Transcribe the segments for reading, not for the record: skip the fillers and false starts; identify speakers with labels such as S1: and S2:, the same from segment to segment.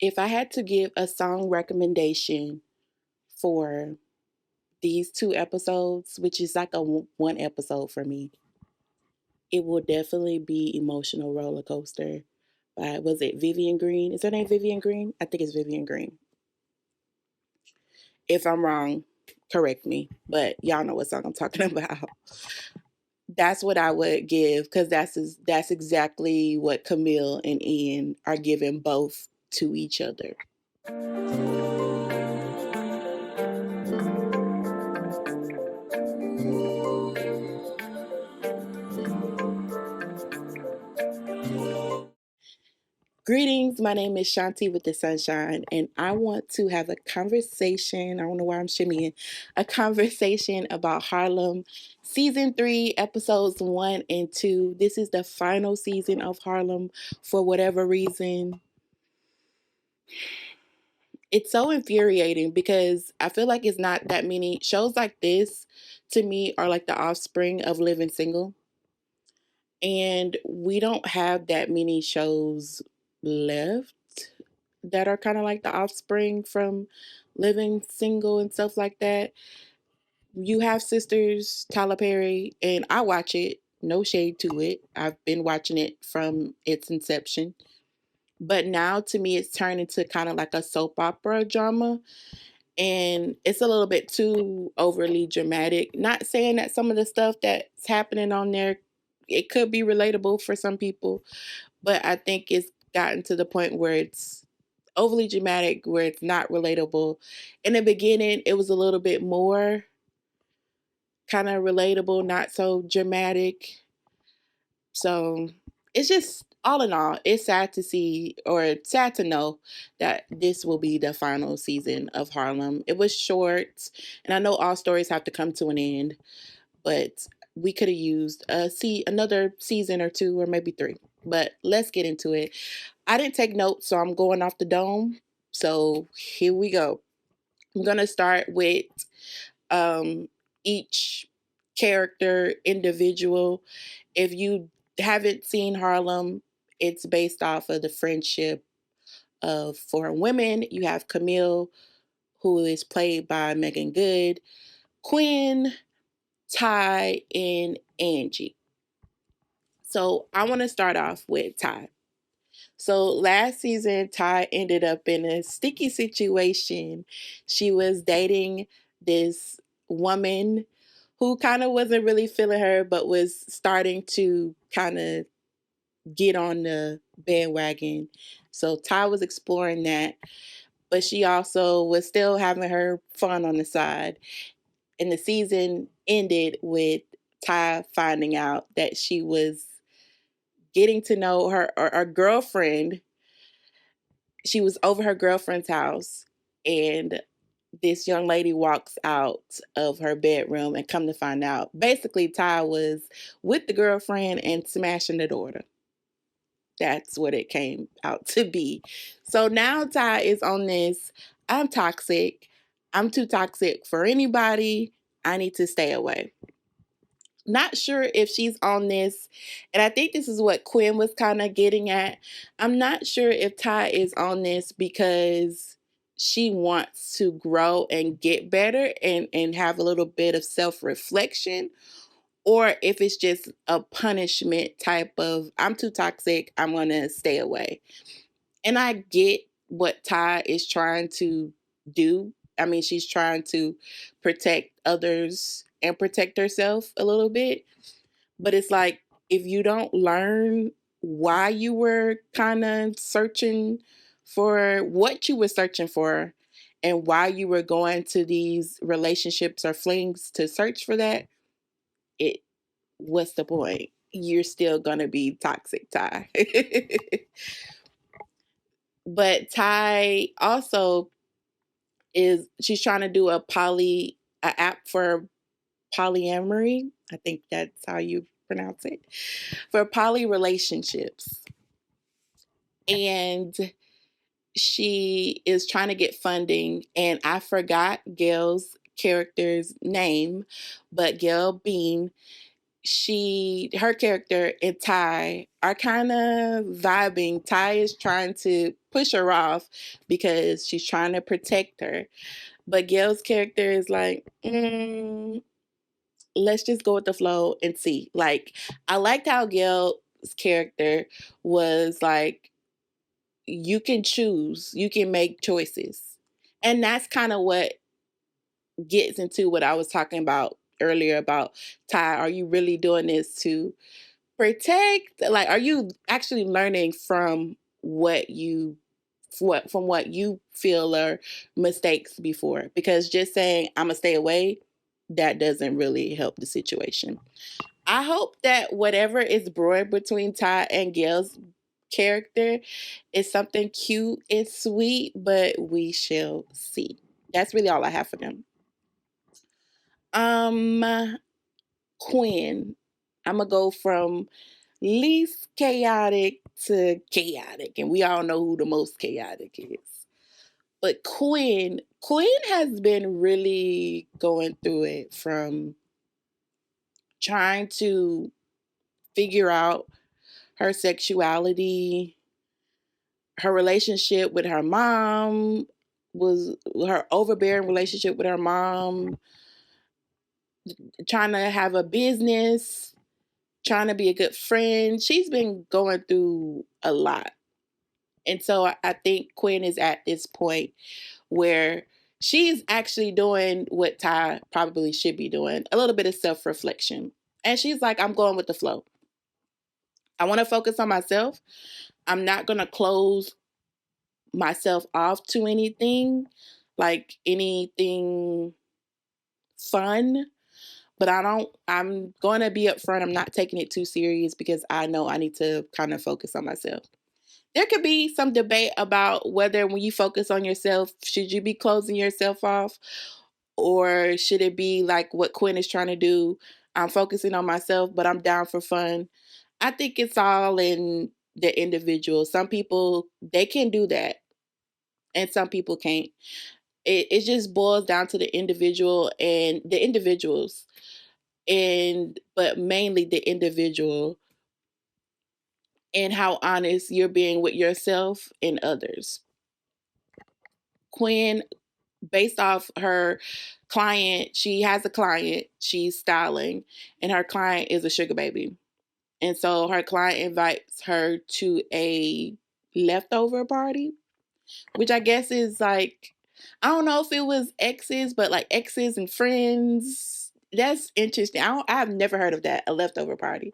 S1: If I had to give a song recommendation for these two episodes, which is like a one episode for me, it will definitely be Emotional Roller Coaster by, was it Vivian Green? Is her name Vivian Green? I think it's Vivian Green. If I'm wrong, correct me, but y'all know what song I'm talking about. That's what I would give because that's exactly what Camille and Ian are giving both to each other. Greetings, my name is Shanti with the Sunshine, and I want to have a conversation. I don't know why I'm shimmying. A conversation about Harlem, season 3, episodes 1 and 2. This is the final season of Harlem for whatever reason. It's so infuriating because I feel like it's not that many shows like this to me are like the offspring of Living Single. And we don't have that many shows left that are kind of like the offspring from Living Single and stuff like that. You have Sisters, Tyler Perry, and I watch it. No shade to it. I've been watching it from its inception. But now to me, it's turned into kind of like a soap opera drama. And it's a little bit too overly dramatic. Not saying that some of the stuff that's happening on there, it could be relatable for some people, but I think it's gotten to the point where it's overly dramatic, where it's not relatable. In the beginning, it was a little bit more kind of relatable, not so dramatic. So it's just, all in all, it's sad to see, or sad to know, that this will be the final season of Harlem. It was short, and I know all stories have to come to an end, but we could have used another season or two, or maybe 3. But let's get into it. I didn't take notes, so I'm going off the dome. So here we go. I'm gonna start with um, each character individual. If you haven't seen Harlem, it's based off of the friendship of 4 women. You have Camille, who is played by Megan Good, Quinn, Ty, and Angie. So I want to start off with Ty. So last season, Ty ended up in a sticky situation. She was dating this woman who kind of wasn't really feeling her, but was starting to kind of get on the bandwagon. So Ty was exploring that, but she also was still having her fun on the side. And the season ended with Ty finding out that she was getting to know her girlfriend. She was over her girlfriend's house, and this young lady walks out of her bedroom, and come to find out, basically Ty was with the girlfriend and smashing the daughter. That's what it came out to be. So now Ty is on this, I'm toxic. I'm too toxic for anybody. I need to stay away. Not sure if she's on this, and I think this is what Quinn was kind of getting at. I'm not sure if Ty is on this because she wants to grow and get better and have a little bit of self-reflection, or if it's just a punishment type of, I'm too toxic, I'm going to stay away. And I get what Ty is trying to do. I mean, she's trying to protect others and protect herself a little bit. But it's like, if you don't learn why you were kind of searching for what you were searching for and why you were going to these relationships or flings to search for that, it what's the point? You're still gonna be toxic, Ty. But Ty also she's trying to do a app for polyamory. I think that's how you pronounce it. For poly relationships. And she is trying to get funding, and I forgot Gail's character's name, but Gail Bean, her character and Ty are kind of vibing. Ty is trying to push her off because she's trying to protect her. But Gail's character is like, let's just go with the flow and see. Like, I liked how Gail's character was like, you can choose, you can make choices. And that's kind of what gets into what I was talking about earlier about Ty. Are you really doing this to protect? Like, are you actually learning from what you feel are mistakes before? Because just saying I'm gonna stay away, that doesn't really help the situation. I hope that whatever is brewing between Ty and Gail's character is something cute and sweet, but we shall see. That's really all I have for them. Um, Quinn. I'm gonna go from least chaotic to chaotic, and we all know who the most chaotic is. But Quinn has been really going through it from trying to figure out her sexuality, her relationship with her mom, was her overbearing relationship with her mom, trying to have a business, trying to be a good friend. She's been going through a lot. And so I think Quinn is at this point where she's actually doing what Ty probably should be doing, a little bit of self reflection. And she's like, I'm going with the flow. I want to focus on myself. I'm not going to close myself off to anything, like anything fun. But I'm going to be upfront. I'm not taking it too serious because I know I need to kind of focus on myself. There could be some debate about whether when you focus on yourself, should you be closing yourself off, or should it be like what Quinn is trying to do? I'm focusing on myself, but I'm down for fun. I think it's all in the individual. Some people, they can do that, and some people can't. It just boils down to the individual and the individuals, and but mainly the individual, and how honest you're being with yourself and others. Quinn, based off her client, she has a client, she's styling, and her client is a sugar baby. And so her client invites her to a leftover party, which I guess is like, I don't know if it was exes, but like exes and friends. That's interesting. I've never heard of that, a leftover party.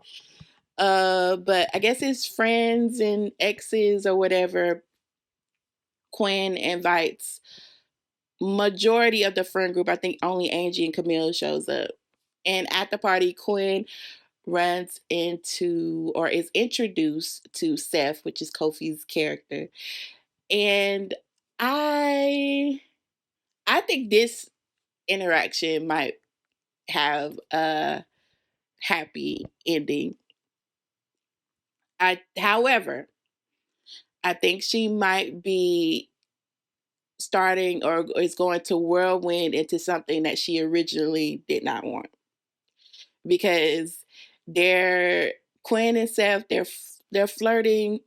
S1: But I guess it's friends and exes or whatever. Quinn invites majority of the friend group. I think only Angie and Camille shows up. And at the party, Quinn runs into or is introduced to Seth, which is Kofi's character. And I I think this interaction might have a happy ending. However, I think she might be starting or is going to whirlwind into something that she originally did not want, because they're Quinn and Seth, they're flirting,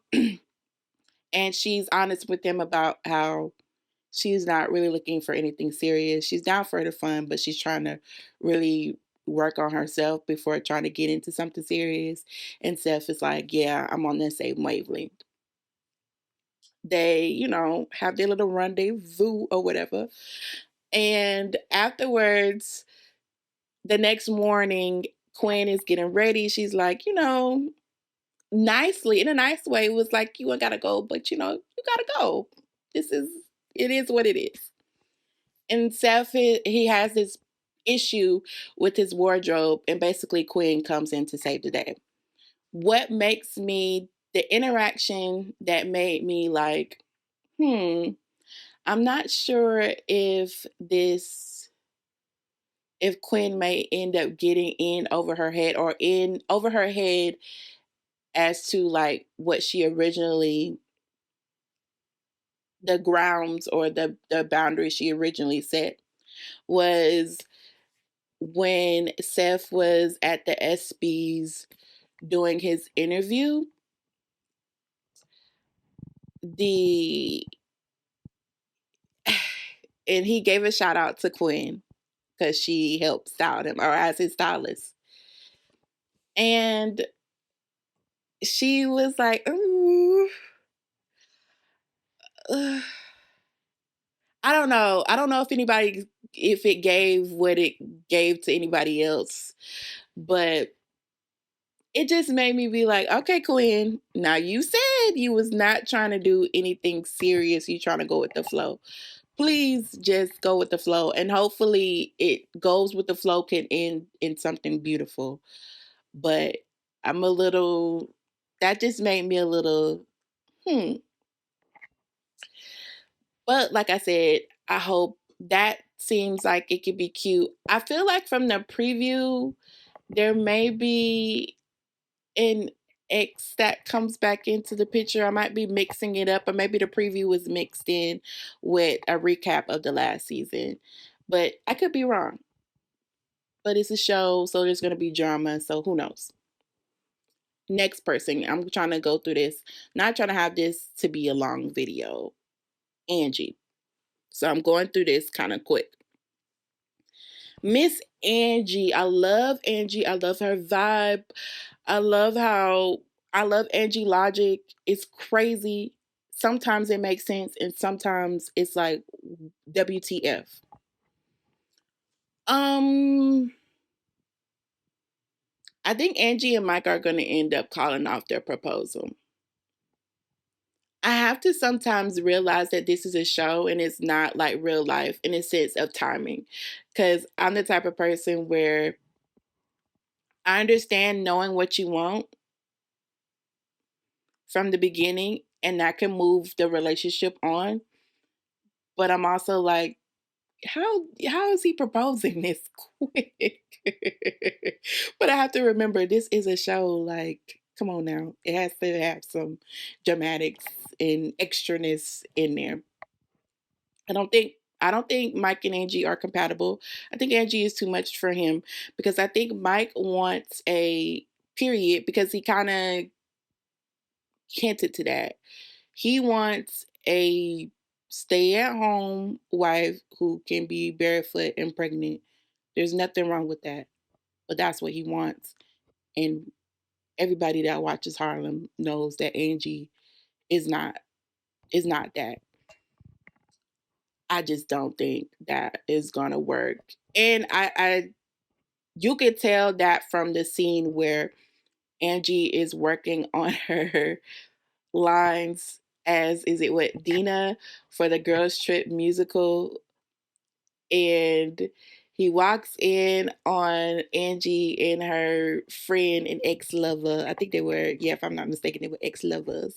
S1: and she's honest with them about how she's not really looking for anything serious. She's down for the fun, but she's trying to really work on herself before trying to get into something serious. And Seth is like, yeah, I'm on the same wavelength. They, have their little rendezvous or whatever. And afterwards, the next morning, Quinn is getting ready. She's like, nicely, in a nice way, it was like, you gotta go, but you gotta go. It is what it is. And Seth, he has this issue with his wardrobe, and basically Quinn comes in to save the day. What makes me, the interaction that made me like, I'm not sure if Quinn may end up getting in over her head, or in over her head as to like what she originally, the grounds or the boundary she originally set was when Seth was at the ESPYs doing his interview, the and he gave a shout out to Quinn because she helped style him or as his stylist. And she was like, ooh, uh, I don't know. I don't know if it gave what it gave to anybody else, but it just made me be like, okay, Quinn, now you said you was not trying to do anything serious. You trying to go with the flow. Please just go with the flow. And hopefully it goes with the flow can end in something beautiful. But I'm a little, that just made me a little, hmm. But like I said, I hope that seems like it could be cute. I feel like from the preview, there may be an X that comes back into the picture. I might be mixing it up, or maybe the preview was mixed in with a recap of the last season. But I could be wrong. But it's a show, so there's going to be drama, so who knows? Next person, I'm trying to go through this, not trying to have this to be a long video. Angie. So I'm going through this kind of quick. Miss Angie. I love Angie. I love her vibe. I love Angie logic. It's crazy. Sometimes it makes sense and sometimes it's like WTF. Um I think Angie and Mike are going to end up calling off their proposal. I have to sometimes realize that this is a show and it's not like real life in a sense of timing. Because I'm the type of person where I understand knowing what you want from the beginning and that can move the relationship on. But I'm also like, how is he proposing this quick? But I have to remember this is a show. Like, come on now, it has to have some dramatics and extraness in there. I don't think I don't think Mike and Angie are compatible. I think Angie is too much for him because I think Mike wants a period because he kind of hinted to that. He wants a stay at home wife who can be barefoot and pregnant. There's nothing wrong with that, but that's what he wants. And everybody that watches Harlem knows that Angie is not that. I just don't think that is gonna work. And I you could tell that from the scene where Angie is working on her lines as is it what Dina for the Girls Trip musical, and he walks in on Angie and her friend and ex lover. I think they were, yeah, if I'm not mistaken, they were ex lovers.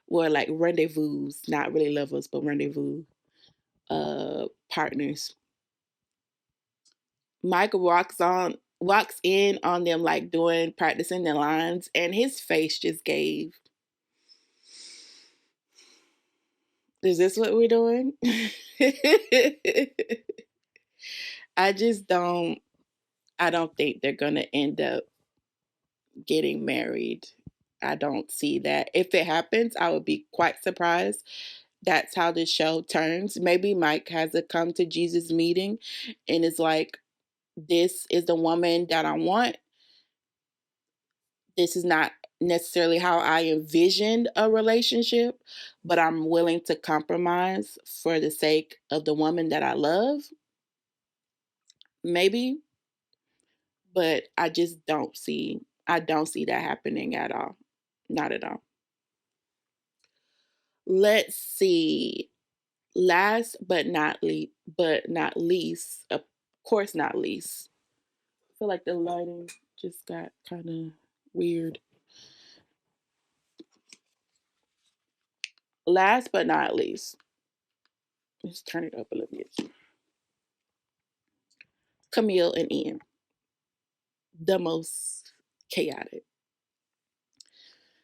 S1: Were like rendezvous, not really lovers, but rendezvous partners. Mike walks in on them like doing practicing the lines, and his face just gave. Is this what we're doing? I just don't. I don't think they're gonna end up getting married. I don't see that. If it happens, I would be quite surprised. That's how the show turns. Maybe Mike has a come to Jesus meeting and is like, this is the woman that I want. This is not necessarily how I envisioned a relationship, but I'm willing to compromise for the sake of the woman that I love. Maybe, but I don't see that happening at all. Not at all. Let's see. Last but not least, of course not least. I feel like the lighting just got kind of weird. Last but not least, let's turn it up a little bit. Camille and Ian, the most chaotic.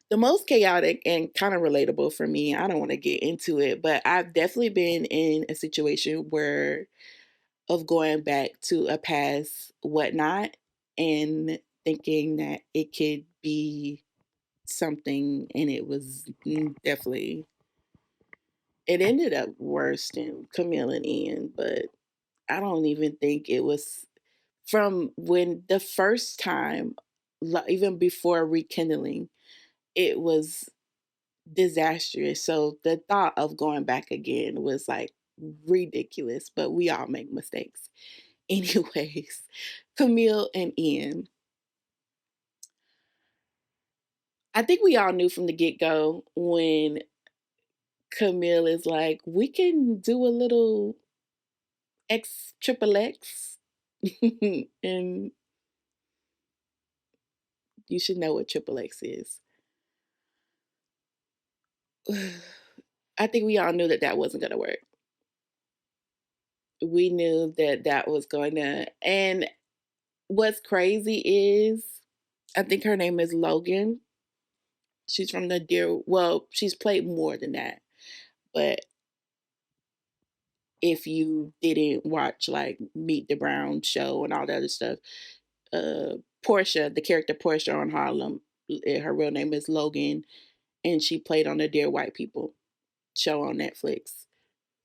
S1: The most chaotic and kind of relatable for me. I don't want to get into it, but I've definitely been in a situation where of going back to a past whatnot and thinking that it could be something, and it was definitely, it ended up worse than Camille and Ian, but I don't even think it was from when the first time, even before rekindling, it was disastrous. So the thought of going back again was like ridiculous, but we all make mistakes. Anyways, Camille and Ian. I think we all knew from the get go when Camille is like, we can do a little X triple X. And you should know what triple X is. I think we all knew that that wasn't going to work. We knew that that was going to. And what's crazy is, I think her name is Logan. She's from the Deer. Well, she's played more than that. But if you didn't watch like Meet the Brown show and all the other stuff, Portia, the character Portia on Harlem, her real name is Logan, and she played on the Dear White People show on Netflix,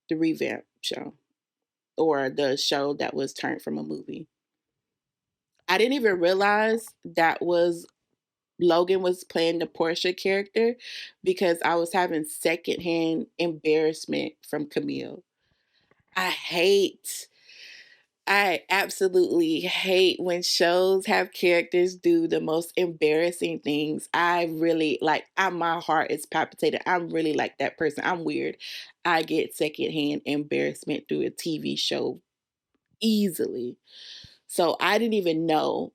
S1: the revamp show, or the show that was turned from a movie. I didn't even realize that was Logan was playing the Portia character because I was having secondhand embarrassment from Camille. I hate I absolutely hate when shows have characters do the most embarrassing things. I really like, my heart is palpitating. I'm really like that person. I'm weird. I get secondhand embarrassment through a TV show easily. So I didn't even know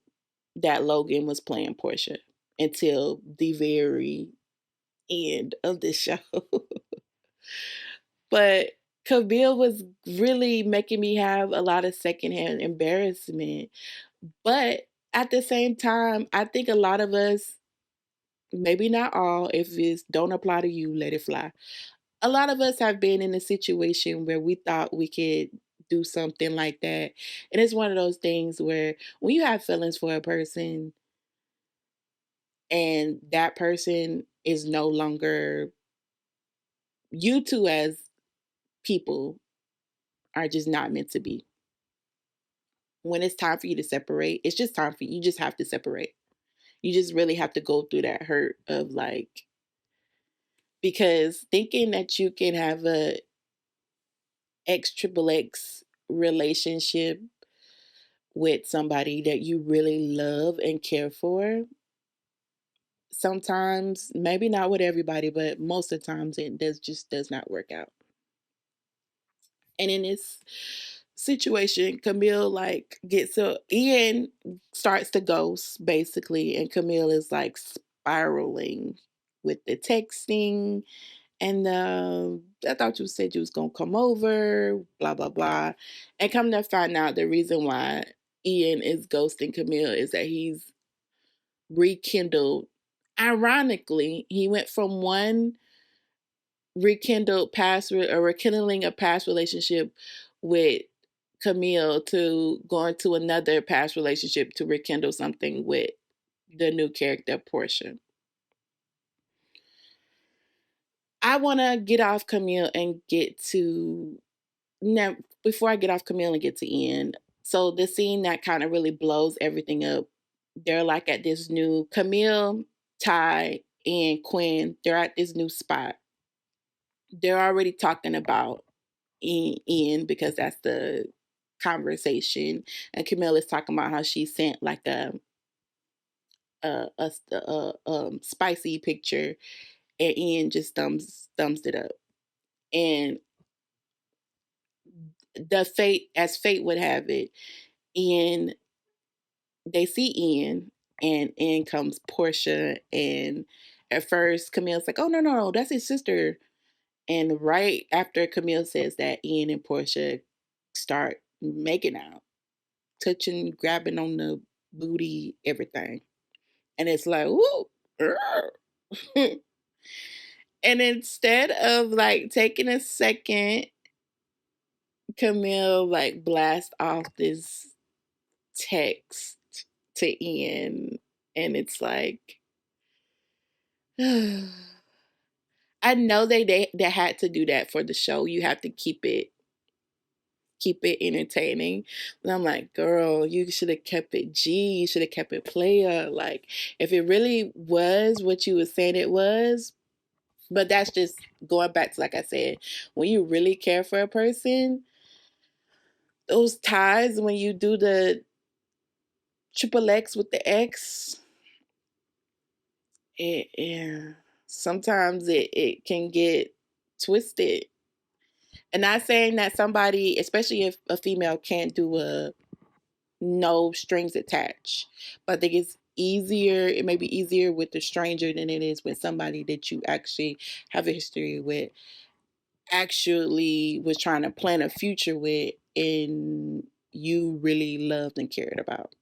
S1: that Logan was playing Portia until the very end of the show. But Camille was really making me have a lot of secondhand embarrassment. But at the same time, I think a lot of us, maybe not all, if it don't apply to you, let it fly. A lot of us have been in a situation where we thought we could do something like that. And it's one of those things where when you have feelings for a person and that person is no longer, you two as people are just not meant to be. When it's time for you to separate, it's just time for you just have to separate. You just really have to go through that hurt of like, because thinking that you can have a X triple X relationship with somebody that you really love and care for, sometimes, maybe not with everybody, but most of the times it does not work out. And in this situation, Camille like gets a Ian starts to ghost basically, and Camille is like spiraling with the texting. And I thought you said you was gonna come over, blah blah blah. And come to find out, the reason why Ian is ghosting Camille is that he's rekindled. Ironically, he went from one rekindling a past relationship with Camille to going to another past relationship to rekindle something with the new character Portia. I want to get off Camille and get to now. Before I get off Camille and get to Ian, so the scene that kind of really blows everything up. They're like at this new Camille, Ty, and Quinn. They're at this new spot. They're already talking about Ian because that's the conversation, and Camille is talking about how she sent like a spicy picture, and Ian just thumbs it up. And the fate, as fate would have it, Ian they see Ian, and in comes Portia, and at first Camille's like, "Oh no, that's his sister." And right after Camille says that, Ian and Portia start making out, touching, grabbing on the booty, everything, and it's like, "Woo!" And instead of like taking a second Camille like blast off this text to Ian, and it's like, I know they had to do that for the show. You have to keep it entertaining. And I'm like, girl, you should have kept it G. You should have kept it player. Like, if it really was what you were saying it was, but that's just going back to, like I said, when you really care for a person, those ties, when you do the triple X with the X, yeah, sometimes it can get twisted. And not saying that somebody, especially if a female can't do a no strings attached, but I think it's easier. It may be easier with a stranger than it is with somebody that you actually have a history with, actually was trying to plan a future with, and you really loved and cared about.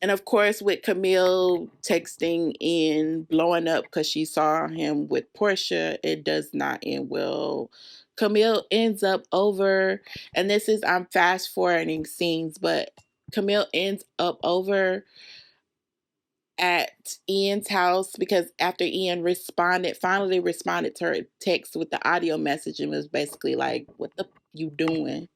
S1: And of course, with Camille texting and blowing up because she saw him with Portia, it does not end well. Camille ends up over, and this is, I'm fast forwarding scenes, but Camille ends up over at Ian's house because after Ian finally responded to her text with the audio message and was basically like, "What the you doing?"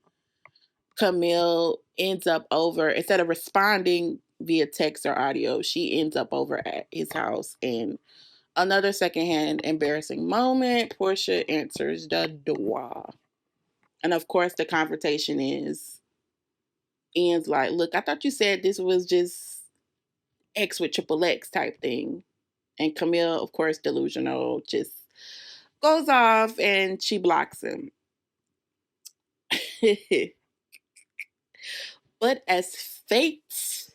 S1: Camille ends up over, instead of responding via text or audio, she ends up over at his house. And another secondhand embarrassing moment, Portia answers the door. And of course, the confrontation is Ian's like, "Look, I thought you said this was just X with triple X type thing." And Camille, of course, delusional, just goes off and she blocks him. But as the fates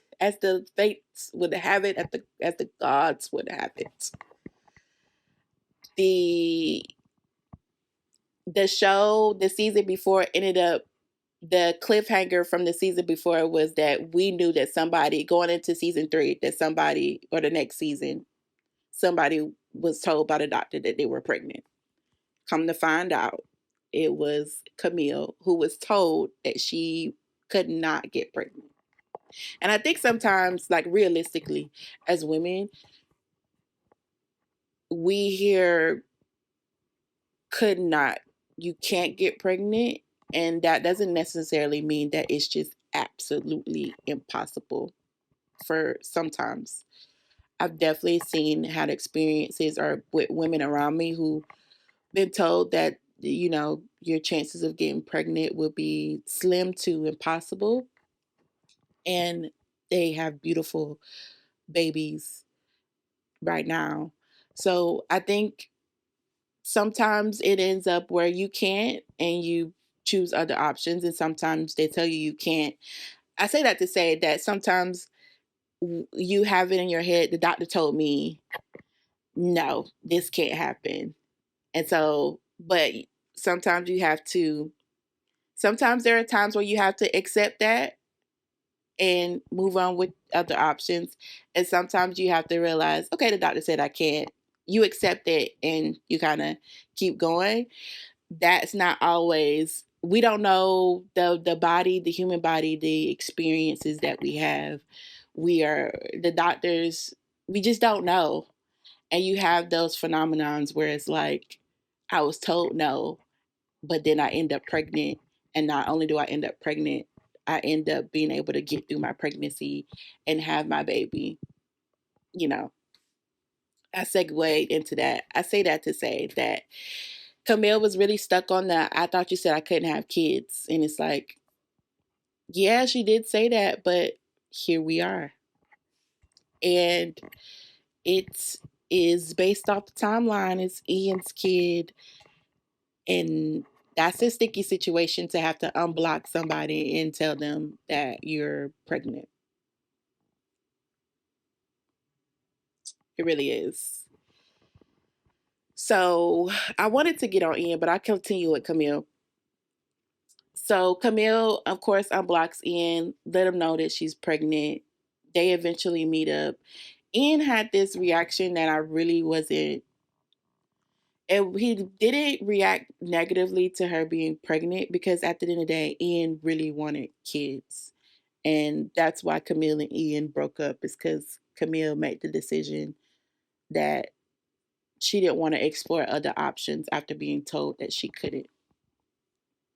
S1: would have it, as the gods would have it, the show, the season before ended up, the cliffhanger from the season before was that we knew that somebody going into season 3, that somebody, or the next season, somebody was told by the doctor that they were pregnant. Come to find out, it was Camille who was told that she could not get pregnant. And I think sometimes, like realistically, as women, we hear could not, you can't get pregnant. And that doesn't necessarily mean that it's just absolutely impossible for sometimes. I've definitely seen, had experiences or with women around me who been told that, your chances of getting pregnant would be slim to impossible. And they have beautiful babies right now. So I think sometimes it ends up where you can't and you choose other options, and sometimes they tell you you can't. I say that to say that sometimes you have it in your head, the doctor told me no, this can't happen. And so, but sometimes you have to, sometimes there are times where you have to accept that and move on with other options. And sometimes you have to realize, okay, the doctor said I can't. You accept it and you kind of keep going. That's not always, we don't know the body, the human body, the experiences that we have. We are the doctors, we just don't know. And you have those phenomenons where it's like, I was told no, but then I end up pregnant. And not only do I end up pregnant, I end up being able to get through my pregnancy and have my baby. You know, I segued into that. I say that to say that Camille was really stuck on that. I thought you said I couldn't have kids. And it's like, yeah, she did say that, but here we are. And it is based off the timeline. It's Ian's kid. And that's a sticky situation to have to unblock somebody and tell them that you're pregnant. It really is. So I wanted to get on Ian, but I'll continue with Camille. So Camille, of course, unblocks Ian, let him know that she's pregnant. They eventually meet up. Ian had this reaction that I really wasn't And he didn't react negatively to her being pregnant because at the end of the day, Ian really wanted kids. And that's why Camille and Ian broke up, is because Camille made the decision that she didn't want to explore other options after being told that she couldn't.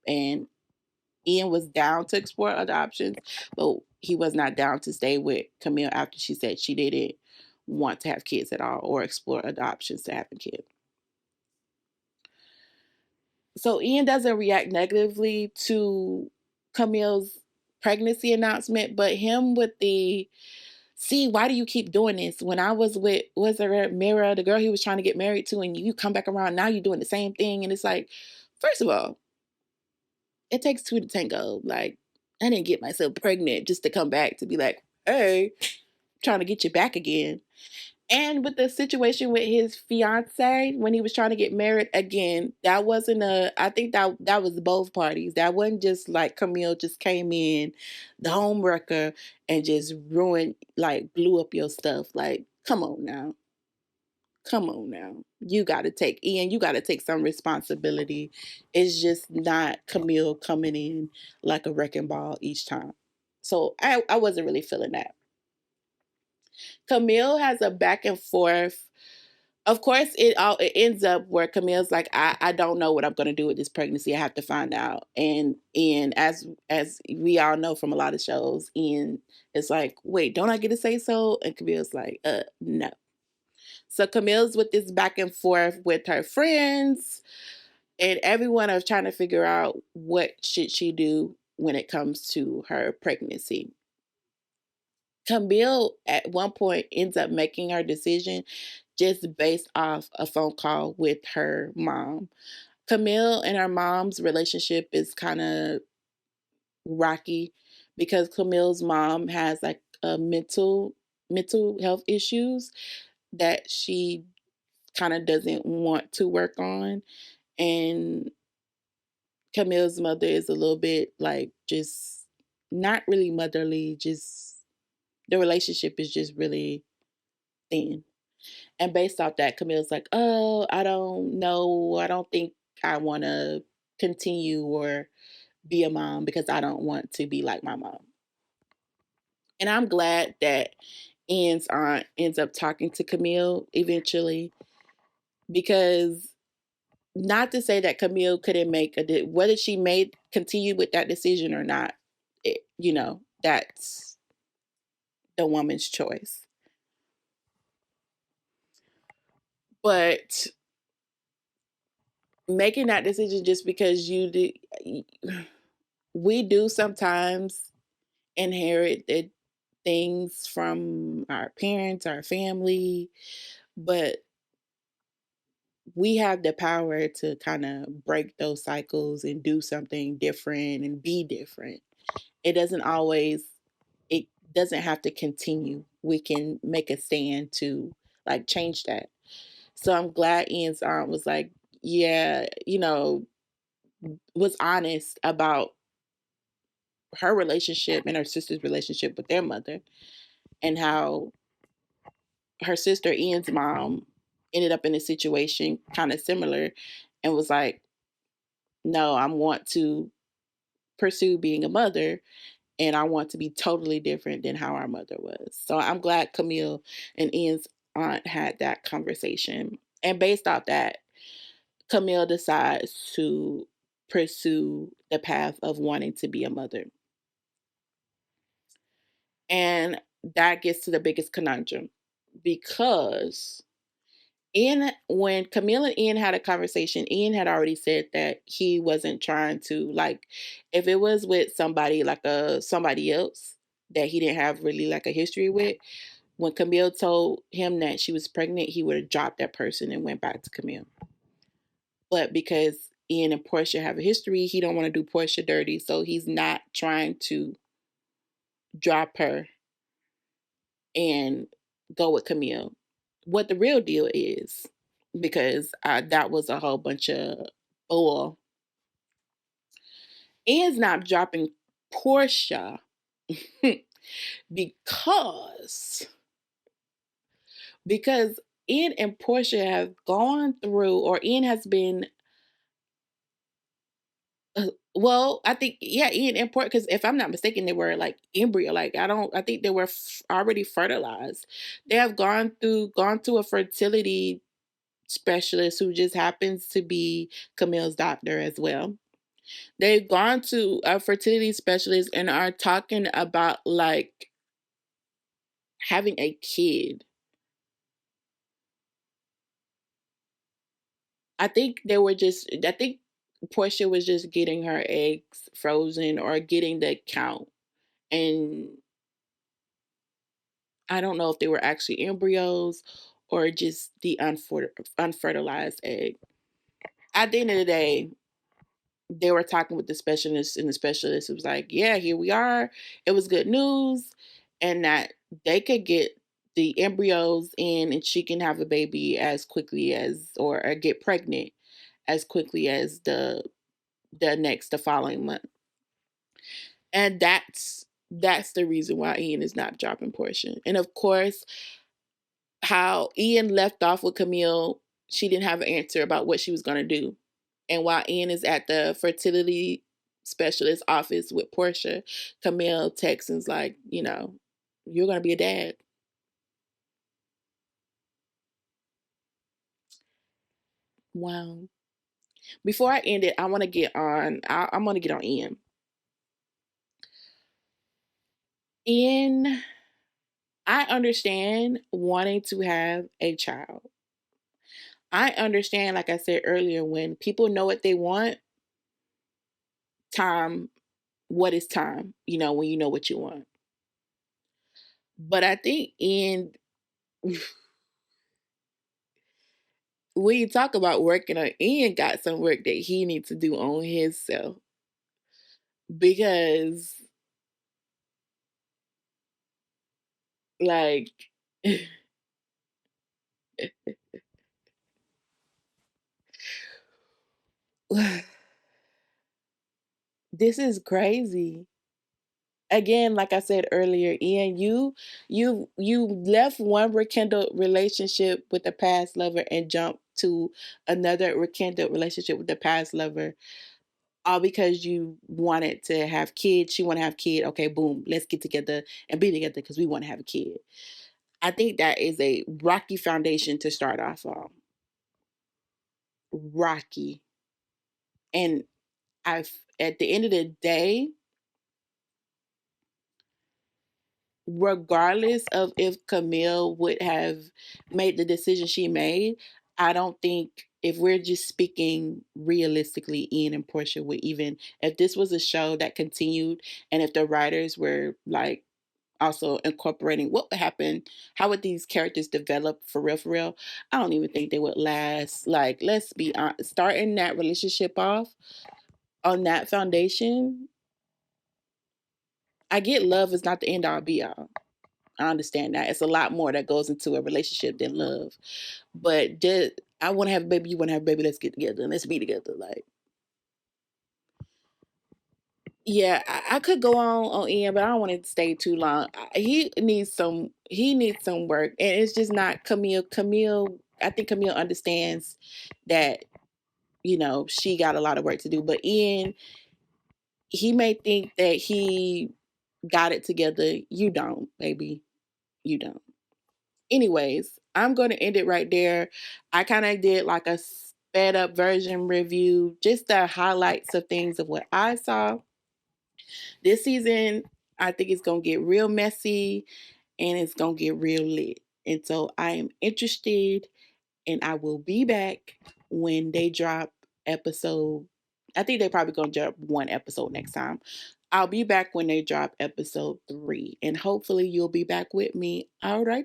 S1: And Ian was down to explore other options, but he was not down to stay with Camille after she said she didn't want to have kids at all or explore other options to having kids. So Ian doesn't react negatively to Camille's pregnancy announcement, but him with the see, why do you keep doing this? When I was with was there Mira, the girl he was trying to get married to, and you come back around, now you're doing the same thing. And it's like, first of all, it takes two to tango. Like, I didn't get myself pregnant just to come back to be like, hey, trying to get you back again. And with the situation with his fiance when he was trying to get married again, that wasn't a. I think that was both parties. That wasn't just like Camille just came in, the home wrecker, and just ruined, like blew up your stuff. Like, come on now, come on now. You got to take Ian. You got to take some responsibility. It's just not Camille coming in like a wrecking ball each time. So I wasn't really feeling that. Camille has a back and forth. Of course, it ends up where Camille's like, I don't know what I'm gonna do with this pregnancy. I have to find out. And as we all know from a lot of shows, Ian is like, wait, don't I get to say so? And Camille's like, no. So Camille's with this back and forth with her friends, and everyone are trying to figure out what should she do when it comes to her pregnancy. Camille at one point ends up making her decision just based off a phone call with her mom. Camille and her mom's relationship is kind of rocky because Camille's mom has like a mental health issues that she kind of doesn't want to work on, and Camille's mother is a little bit like just not really motherly, just the relationship is just really thin. And based off that, Camille's like, oh, I don't know. I don't think I want to continue or be a mom because I don't want to be like my mom. And I'm glad that Ian's aunt ends up talking to Camille eventually because not to say that Camille couldn't make whether she made continue with that decision or not, that's the woman's choice. But making that decision just because you did, we do sometimes inherit the things from our parents, our family, but we have the power to kind of break those cycles and do something different and be different. It doesn't always, it doesn't have to continue. We can make a stand to like change that. So I'm glad Ian's aunt was like, yeah, was honest about her relationship and her sister's relationship with their mother and how her sister Ian's mom ended up in a situation kind of similar and was like, no, I want to pursue being a mother and I want to be totally different than how our mother was. So I'm glad Camille and Ian's aunt had that conversation. And based off that, Camille decides to pursue the path of wanting to be a mother. And that gets to the biggest conundrum because when Camille and Ian had a conversation, Ian had already said that he wasn't trying to like if it was with somebody like somebody else that he didn't have really like a history with. When Camille told him that she was pregnant, he would have dropped that person and went back to Camille. But because Ian and Portia have a history, he don't want to do Portia dirty, so he's not trying to drop her and go with Camille. What the real deal is, because that was a whole bunch of bull. Ian's not dropping Portia because because Ian and Portia have gone through, or Ian has been. Well, I think yeah, Ian and Portia. Because if I'm not mistaken, they were like embryo. Like I don't. I think they were already fertilized. They have gone to a fertility specialist who just happens to be Camille's doctor as well. They've gone to a fertility specialist and are talking about like having a kid. I think Portia was just getting her eggs frozen or getting the count. And I don't know if they were actually embryos or just the unfertilized egg. At the end of the day, they were talking with the specialist, and the specialist was like, "Yeah, here we are. It was good news, and that they could get the embryos in, and she can have a baby as quickly as, or get pregnant as quickly as the following month." And that's the reason why Ian is not dropping Portia. And of course, how Ian left off with Camille, she didn't have an answer about what she was going to do. And while Ian is at the fertility specialist office with Portia, Camille texts and's like, you're going to be a dad. Wow. Before I end it, I want to get on, I'm going to get on Ian. Ian, I understand wanting to have a child. I understand, like I said earlier, when people know what they want, time, what is time, when you know what you want. But I think Ian, when you talk about working on, Ian got some work that he needs to do on himself because, like, this is crazy. Again, like I said earlier, Ian, you left one rekindled relationship with the past lover and jumped to another rekindled relationship with the past lover, all because you wanted to have kids. She want to have kid. Okay, boom, let's get together and be together because we want to have a kid. I think that is a rocky foundation to start off on. Rocky. And I've at the end of the day, regardless of if Camille would have made the decision she made, I don't think, if we're just speaking realistically, Ian and Portia would even, if this was a show that continued and if the writers were like also incorporating what would happen, how would these characters develop for real, I don't even think they would last. Like, let's be honest, starting that relationship off on that foundation, I get love is not the end all be all. I understand that. It's a lot more that goes into a relationship than love. But just, I want to have a baby, you want to have a baby, let's get together and let's be together. Like, yeah, I could go on Ian, but I don't want to stay too long. He needs some work, and it's just not Camille. I think Camille understands that she got a lot of work to do. But Ian, he may think that he got it together. You don't, baby. You don't. Anyways, I'm going to end it right there. I kind of did like a sped up version review, just the highlights of things of what I saw. This season, I think it's going to get real messy and it's going to get real lit. And so I am interested, and I will be back when they drop episode. I think they're probably going to drop one episode next time. I'll be back when they drop episode 3, and hopefully you'll be back with me. All right.